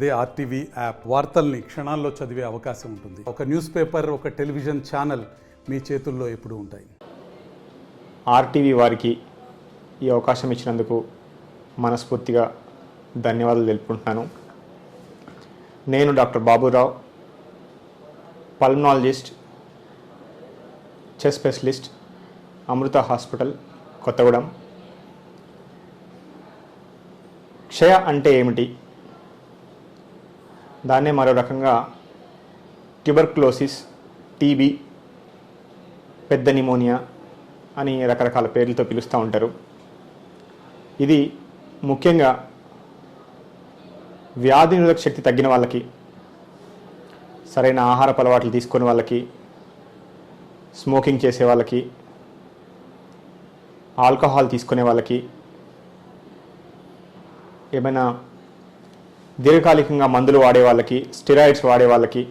అదే RTV app వార్తల్ని క్షణాల్లో చదివే అవకాశం ఉంటుంది. ఒక న్యూస్ పేపర్, ఒక టెలివిజన్ ఛానల్ మీ చేతుల్లో ఎప్పుడూ ఉంటాయి. ఆర్టీవీ వారికి ఈ అవకాశం ఇచ్చినందుకు మనస్ఫూర్తిగా ధన్యవాదాలు తెలుపుకుంటున్నాను. నేను doctor Baburao, pulmonologist, chest specialist, Amrita hospital, Kothagudem. క్షయ అంటే ఏమిటి? దాన్నే మరో రకంగా ట్యూబర్క్లోసిస్, టీబీ, పెద్ద నిమోనియా అని రకరకాల పేర్లతో పిలుస్తూ ఉంటారు. ఇది ముఖ్యంగా వ్యాధి నిరోధక శక్తి తగ్గిన వాళ్ళకి, సరైన ఆహారపు అలవాట్లు తీసుకునే వాళ్ళకి, స్మోకింగ్ చేసే వాళ్ళకి, ఆల్కహాల్ తీసుకునే వాళ్ళకి, ఏమైనా దీర్ఘకాలికంగా మందులు వాడే వాళ్ళకి, స్టెరాయిడ్స్ వాడే వాళ్ళకి,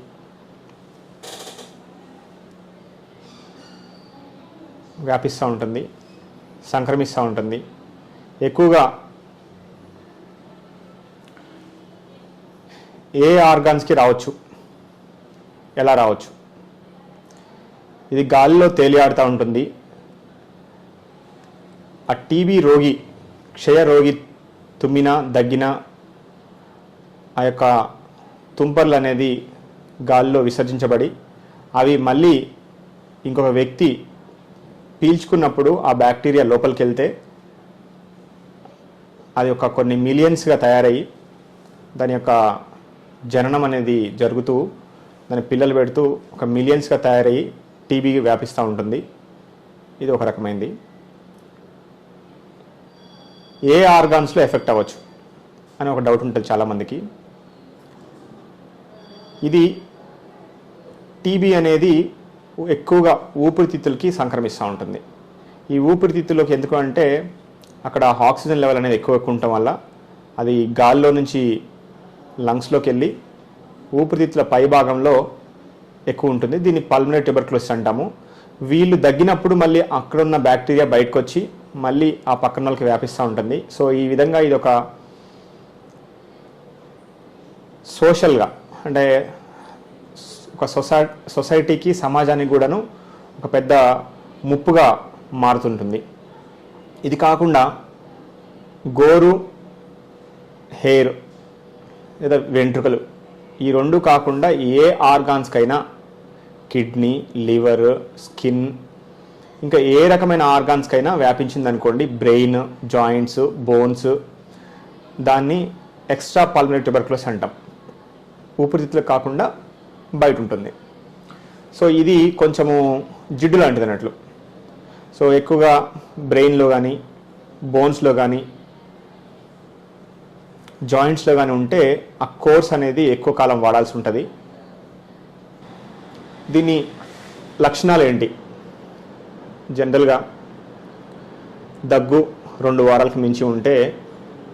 వ్యాపిస్తూ ఉంటుంది, సంక్రమిస్తూ ఉంటుంది. ఎక్కువగా ఏ ఆర్గాన్స్కి రావచ్చు, ఎలా రావచ్చు? ఇది గాలిలో తేలియాడుతూ ఉంటుంది. ఆ టీబీ రోగి, క్షయ రోగి తుమ్మినా, దగ్గినా ఆ యొక్క తుంపర్లు అనేది గాలిలో విసర్జించబడి అవి మళ్ళీ ఇంకొక వ్యక్తి పీల్చుకున్నప్పుడు ఆ బ్యాక్టీరియా లోపలికి వెళ్తే అది ఒక కొన్ని మిలియన్స్గా తయారయ్యి దాని యొక్క జననం అనేది జరుగుతూ దాని పిల్లలు పెడుతూ ఒక మిలియన్స్గా తయారయ్యి టీబీ వ్యాపిస్తూ ఉంటుంది. ఇది ఒక రకమైనది. ఏ ఆర్గాన్స్లో ఎఫెక్ట్ అవ్వచ్చు అని ఒక డౌట్ ఉంటుంది చాలామందికి. ఇది టీబీ అనేది ఎక్కువగా ఊపిరితిత్తులకి సంక్రమిస్తూ ఉంటుంది. ఈ ఊపిరితిత్తుల్లోకి ఎందుకు అంటే అక్కడ ఆక్సిజన్ లెవెల్ అనేది ఎక్కువ ఉండటం వల్ల అది గాల్లో నుంచి లంగ్స్లోకి వెళ్ళి ఊపిరితిత్తుల పై భాగంలో ఎక్కువ ఉంటుంది. దీన్ని పల్మనరీ ట్యూబర్క్లోసిస్ అంటాము. వీళ్ళు దగ్గినప్పుడు మళ్ళీ అక్కడున్న బ్యాక్టీరియా బయటకు వచ్చి మళ్ళీ ఆ పక్కన వాళ్ళకి వ్యాపిస్తూ ఉంటుంది. సో ఈ విధంగా ఇది ఒక సోషల్గా అంటే ఒక సొసైటీకి, సమాజానికి కూడాను ఒక పెద్ద ముప్పుగా మారుతుంటుంది. ఇది కాకుండా గోరు, హెయిర్ లేదా వెంట్రుకలు, ఈ రెండు కాకుండా ఏ ఆర్గాన్స్కైనా, కిడ్నీ, లివర్, స్కిన్, ఇంకా ఏ రకమైన ఆర్గాన్స్కైనా వ్యాపించిందనుకోండి, బ్రెయిన్, జాయింట్స్, బోన్స్, దాన్ని ఎక్స్ట్రా పల్మనరీ ట్యూబర్క్లోసిస్ అంటాం. ఊపిరితిత్తులు కాకుండా బయట ఉంటుంది. సో ఇది కొంచెము జిడ్డు లాంటిది అన్నట్లు. సో ఎక్కువగా బ్రెయిన్లో కానీ, బోన్స్లో కానీ, జాయింట్స్లో కానీ ఉంటే ఆ కోర్స్ అనేది ఎక్కువ కాలం వాడాల్సి ఉంటుంది. దీని లక్షణాలు ఏంటి? జనరల్గా దగ్గు 2 వారాలకు మించి ఉంటే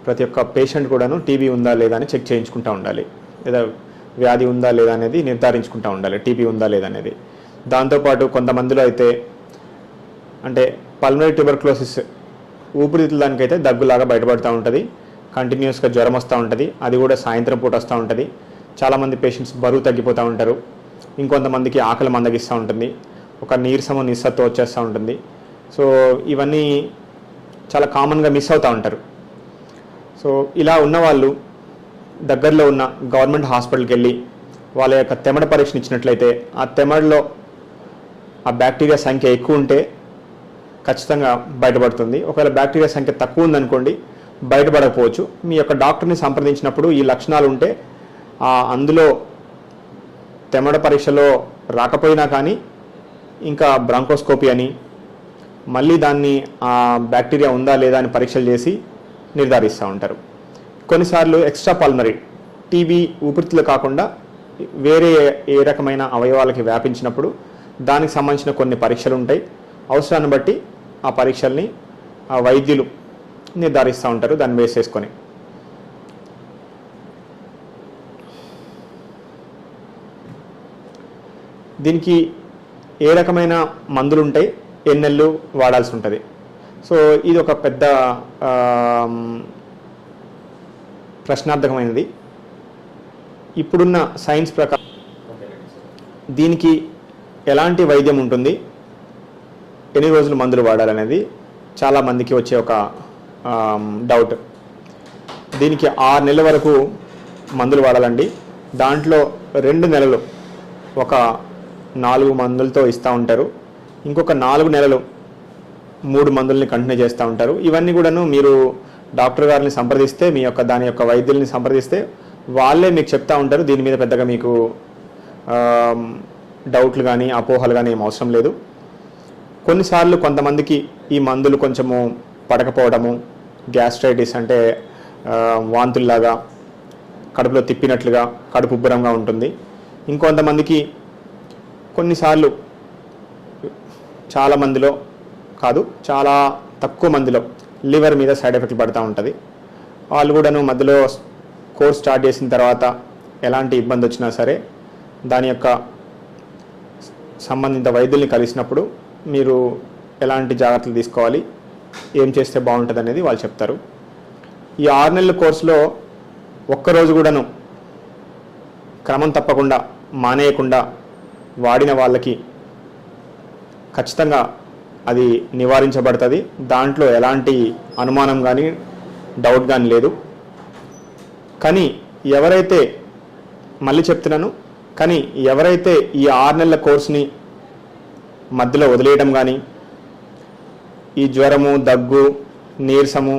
ప్రతి ఒక్క పేషెంట్ కూడాను టీబీ ఉందా లేదా అని చెక్ చేయించుకుంటూ ఉండాలి, లేదా వ్యాధి ఉందా లేదా అనేది నిర్ధారించుకుంటూ ఉండాలి, టీబీ ఉందా లేదా అనేది. దాంతోపాటు కొంతమందిలో అయితే అంటే పల్మనరీ ట్యూబర్క్లోసిస్ ఊపిరితిత్తుల దానికైతే దగ్గులాగా బయటపడుతూ ఉంటుంది, కంటిన్యూస్గా జ్వరం వస్తూ ఉంటుంది, అది కూడా సాయంత్రం పూట వస్తూ ఉంటుంది. చాలామంది పేషెంట్స్ బరువు తగ్గిపోతూ ఉంటారు. ఇంకొంతమందికి ఆకలి మందగిస్తూ ఉంటుంది, ఒక నీరసము, నిస్సత్వం వచ్చేస్తూ ఉంటుంది. సో ఇవన్నీ చాలా కామన్గా మిస్ అవుతూ ఉంటారు. సో ఇలా ఉన్నవాళ్ళు దగ్గరలో ఉన్న గవర్నమెంట్ హాస్పిటల్కి వెళ్ళి వాళ్ళ యొక్క తెమడ పరీక్షను ఇచ్చినట్లయితే ఆ తెమడలో ఆ బ్యాక్టీరియా సంఖ్య ఎక్కువ ఉంటే ఖచ్చితంగా బయటపడుతుంది. ఒకవేళ బ్యాక్టీరియా సంఖ్య తక్కువ ఉందనుకోండి, బయటపడకపోవచ్చు. మీ యొక్క డాక్టర్ని సంప్రదించినప్పుడు ఈ లక్షణాలు ఉంటే అందులో తెమడ పరీక్షలో రాకపోయినా కానీ ఇంకా బ్రాంకోస్కోపీ అని మళ్ళీ దాన్ని ఆ బ్యాక్టీరియా ఉందా లేదా అని పరీక్షలు చేసి నిర్ధారిస్తూ ఉంటారు. కొన్నిసార్లు ఎక్స్ట్రా పల్మనరీ టీబీ ఊపిరితిత్తులు కాకుండా వేరే ఏ రకమైన అవయవాలకి వ్యాపించినప్పుడు దానికి సంబంధించిన కొన్ని పరీక్షలు ఉంటాయి. అవసరాన్ని బట్టి ఆ పరీక్షల్ని ఆ వైద్యులు నిర్ధారిస్తూ ఉంటారు, దాన్ని బేస్ చేసుకొని. దీనికి ఏ రకమైన మందులు ఉంటాయి, ఎన్ని నెలలు వాడాల్సి ఉంటుంది. సో ఇది ఒక పెద్ద ప్రశ్నార్థకమైనది. ఇప్పుడున్న సైన్స్ ప్రకారం దీనికి ఎలాంటి వైద్యం ఉంటుంది, ఎన్ని రోజులు మందులు వాడాలనేది చాలామందికి వచ్చే ఒక డౌట్. దీనికి 6 నెలల వరకు మందులు వాడాలండి. దాంట్లో 2 నెలలు ఒక 4 మందులతో ఇస్తూ ఉంటారు. ఇంకొక 4 నెలలు 3 మందుల్ని కంటిన్యూ చేస్తూ ఉంటారు. ఇవన్నీ కూడాను మీరు డాక్టర్ గారిని సంప్రదిస్తే, మీ యొక్క దాని యొక్క వైద్యుల్ని సంప్రదిస్తే వాళ్ళే మీకు చెప్తా ఉంటారు. దీని మీద పెద్దగా మీకు డౌట్లు కానీ అపోహలు కానీ ఏం అవసరం లేదు. కొన్నిసార్లు కొంతమందికి ఈ మందులు కొంచెము పడకపోవడము, గ్యాస్ట్రైటిస్ అంటే వాంతుల్లాగా, కడుపులో తిప్పినట్లుగా, కడుపు ఉబ్బరంగా ఉంటుంది. ఇంకొంతమందికి కొన్నిసార్లు, చాలా మందిలో కాదు, చాలా తక్కువ మందిలో లివర్ మీద సైడ్ ఎఫెక్ట్ పడుతూ ఉంటుంది. వాళ్ళు కూడాను మధ్యలో కోర్స్ స్టార్ట్ చేసిన తర్వాత ఎలాంటి ఇబ్బంది వచ్చినా సరే దాని యొక్క సంబంధిత వైద్యుల్ని కలిసినప్పుడు మీరు ఎలాంటి జాగ్రత్తలు తీసుకోవాలి, ఏం చేస్తే బాగుంటుంది అనేది వాళ్ళు చెప్తారు. ఈ 6 నెలల కోర్సులో ఒక్కరోజు కూడాను క్రమం తప్పకుండా మానేయకుండా వాడిన వాళ్ళకి ఖచ్చితంగా అది నివారించబడుతుంది. దాంట్లో ఎలాంటి అనుమానం కానీ డౌట్ కానీ లేదు. కానీ ఎవరైతే, మళ్ళీ చెప్తున్నాను, కానీ ఎవరైతే ఈ 6 నెలల కోర్సుని మధ్యలో వదిలేయడం కానీ, ఈ జ్వరము, దగ్గు, నీరసము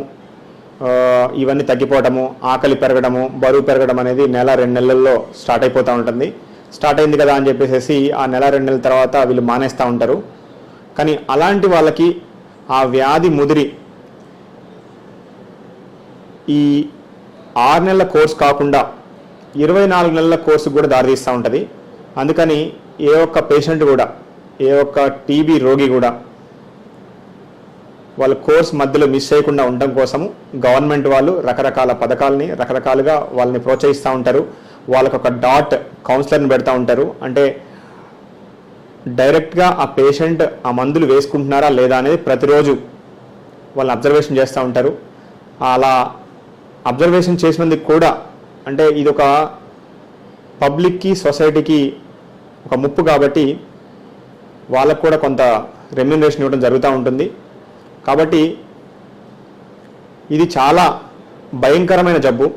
ఇవన్నీ తగ్గిపోవటము, ఆకలి పెరగడము, బరువు పెరగడం అనేది 1-2 నెలల్లో స్టార్ట్ అయిపోతూ ఉంటుంది. స్టార్ట్ అయింది కదా అని చెప్పేసి ఆ 1-2 నెలల తర్వాత వీళ్ళు మానేస్తూ ఉంటారు. కానీ అలాంటి వాళ్ళకి ఆ వ్యాధి ముదిరి ఈ 6 నెలల కోర్సు కాకుండా 24 నెలల కోర్సు కూడా దారితీస్తూ ఉంటుంది. అందుకని ఏ ఒక్క పేషెంట్ కూడా, ఏ ఒక్క టీబీ రోగి కూడా వాళ్ళ కోర్స్ మధ్యలో మిస్ చేయకుండా ఉండడం కోసము గవర్నమెంట్ వాళ్ళు రకరకాల పథకాలని రకరకాలుగా వాళ్ళని ప్రోత్సహిస్తూ ఉంటారు. వాళ్ళకు ఒక డాట్ కౌన్సిలర్ని పెడతా ఉంటారు. అంటే డైరెక్ట్గా ఆ పేషెంట్ ఆ మందులు వేసుకుంటున్నారా లేదా అనేది ప్రతిరోజు వాళ్ళని అబ్జర్వేషన్ చేస్తూ ఉంటారు. అలా అబ్జర్వేషన్ చేసినందుకు కూడా, అంటే ఇది ఒక పబ్లిక్కి, సొసైటీకి ఒక ముప్పు కాబట్టి వాళ్ళకు కూడా కొంత రెమ్యూనరేషన్ ఇవ్వడం జరుగుతూ ఉంటుంది. కాబట్టి ఇది చాలా భయంకరమైన జబ్బు.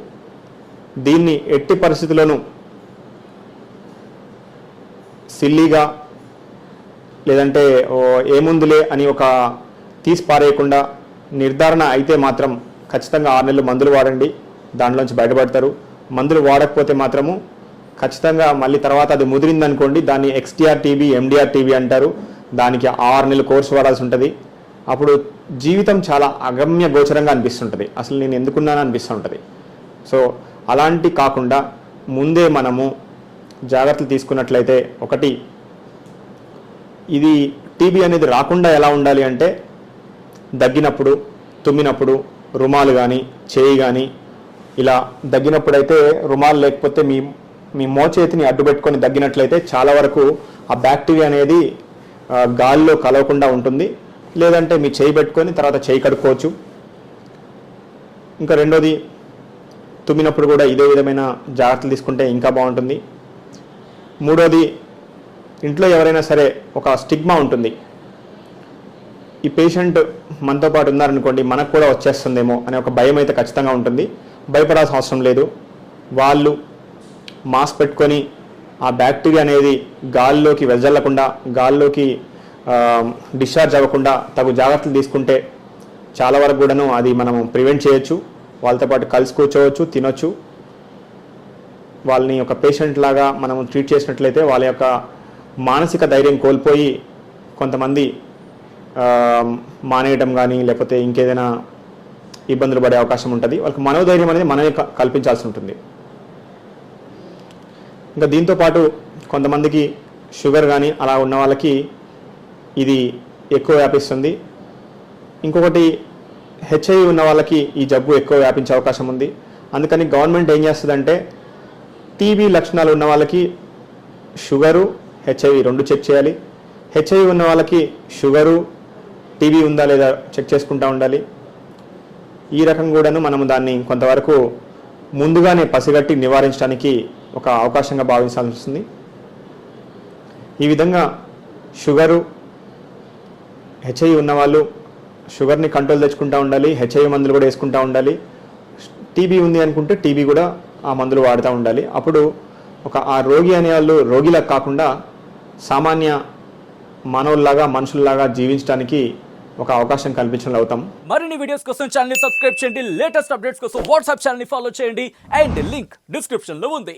దీన్ని ఎట్టి పరిస్థితుల్లోనూ సిల్లీగా, లేదంటే ఏముందులే అని ఒక తీసి పారేయకుండా నిర్ధారణ అయితే మాత్రం ఖచ్చితంగా 6 నెలలు మందులు వాడండి, దాంట్లోంచి బయటపడతారు. మందులు వాడకపోతే మాత్రము ఖచ్చితంగా మళ్ళీ తర్వాత అది ముదిరిందనుకోండి, దాన్ని ఎక్స్టీఆర్ టీబీ, ఎండిఆర్ టీబీ అంటారు. దానికి 6 నెలలు కోర్సు వాడాల్సి ఉంటుంది. అప్పుడు జీవితం చాలా అగమ్య గోచరంగా అనిపిస్తుంటుంది. అసలు నేను ఎందుకున్నాను అనిపిస్తూ ఉంటుంది. సో అలాంటి కాకుండా ముందే మనము జాగ్రత్తలు తీసుకున్నట్లయితే, ఒకటి, ఇది టీబీ అనేది రాకుండా ఎలా ఉండాలి అంటే, దగ్గినప్పుడు, తుమ్మినప్పుడు రుమాలు కానీ, చేయి కానీ, ఇలా దగ్గినప్పుడైతే రుమాలు లేకపోతే మీ మోచేతిని అడ్డుపెట్టుకొని దగ్గినట్లయితే చాలా వరకు ఆ బ్యాక్టీరియా అనేది గాలిలో కలవకుండా ఉంటుంది. లేదంటే మీ చేయి పెట్టుకొని తర్వాత చేయి కడుక్కోవచ్చు. ఇంకా రెండోది, తుమ్మినప్పుడు కూడా ఇదే విధమైన జాగ్రత్తలు తీసుకుంటే ఇంకా బాగుంటుంది. మూడోది, ఇంట్లో ఎవరైనా సరే ఒక స్టిగ్మా ఉంటుంది. ఈ పేషెంట్ మనతో పాటు ఉన్నారనుకోండి, మనకు కూడా వచ్చేస్తుందేమో అనే ఒక భయం అయితే ఖచ్చితంగా ఉంటుంది. భయపడాల్సిన అవసరం లేదు. వాళ్ళు మాస్క్ పెట్టుకొని ఆ బ్యాక్టీరియా అనేది గాల్లోకి వెదజల్లకుండా, గాల్లోకి డిశ్చార్జ్ అవ్వకుండా తగు జాగ్రత్తలు తీసుకుంటే చాలా వరకు కూడాను అది మనం ప్రివెంట్ చేయొచ్చు. వాళ్ళతో పాటు కలిసి కూర్చోవచ్చు, తినొచ్చు. వాళ్ళని ఒక పేషెంట్ లాగా మనం ట్రీట్ చేసినట్లయితే వాళ్ళ యొక్క మానసిక ధైర్యం కోల్పోయి కొంతమంది మానేయటం కానీ, లేకపోతే ఇంకేదైనా ఇబ్బందులు పడే అవకాశం ఉంటుంది. వాళ్ళకి మనోధైర్యం అనేది మనమే కల్పించాల్సి ఉంటుంది. ఇంకా దీంతోపాటు కొంతమందికి షుగర్ కానీ అలా ఉన్న వాళ్ళకి ఇది ఎక్కువ వ్యాపిస్తుంది. ఇంకొకటి, హెచ్ఐవి ఉన్న వాళ్ళకి ఈ జబ్బు ఎక్కువ వ్యాపించే అవకాశం ఉంది. అందుకని గవర్నమెంట్ ఏం చేస్తుందంటే, టీబీ లక్షణాలు ఉన్న వాళ్ళకి షుగరు, హెచ్ఐవి 2 చెక్ చేయాలి. హెచ్ఐవి ఉన్న వాళ్ళకి షుగరు, టీబీ ఉందా లేదా చెక్ చేసుకుంటూ ఉండాలి. ఈ రకం కూడాను మనము దాన్ని కొంతవరకు ముందుగానే పసిగట్టి నివారించడానికి ఒక అవకాశంగా భావించాల్సి వస్తుంది. ఈ విధంగా షుగరు, హెచ్ఐవి ఉన్నవాళ్ళు షుగర్ని కంట్రోల్ తెచ్చుకుంటూ ఉండాలి, హెచ్ఐవి మందులు కూడా వేసుకుంటూ ఉండాలి. టీబీ ఉంది అనుకుంటే టీబీ కూడా ఆ మందులు వాడుతూ ఉండాలి. అప్పుడు ఆ రోగి అనే వాళ్ళు రోగిలా కాకుండా సామాన్య మానవుల్లాగా, మనుషుల్లాగా జీవించడానికి ఒక అవకాశం కల్పించడం అవుతాం. మరిన్ని వీడియోస్ కోసం ఛానల్ ని సబ్స్క్రైబ్ చేయండి, లేటెస్ట్ అప్డేట్స్ కోసం వాట్సాప్ ఛానల్ ని ఫాలో చేయండి అండ్ లింక్ డిస్క్రిప్షన్ లో ఉంది.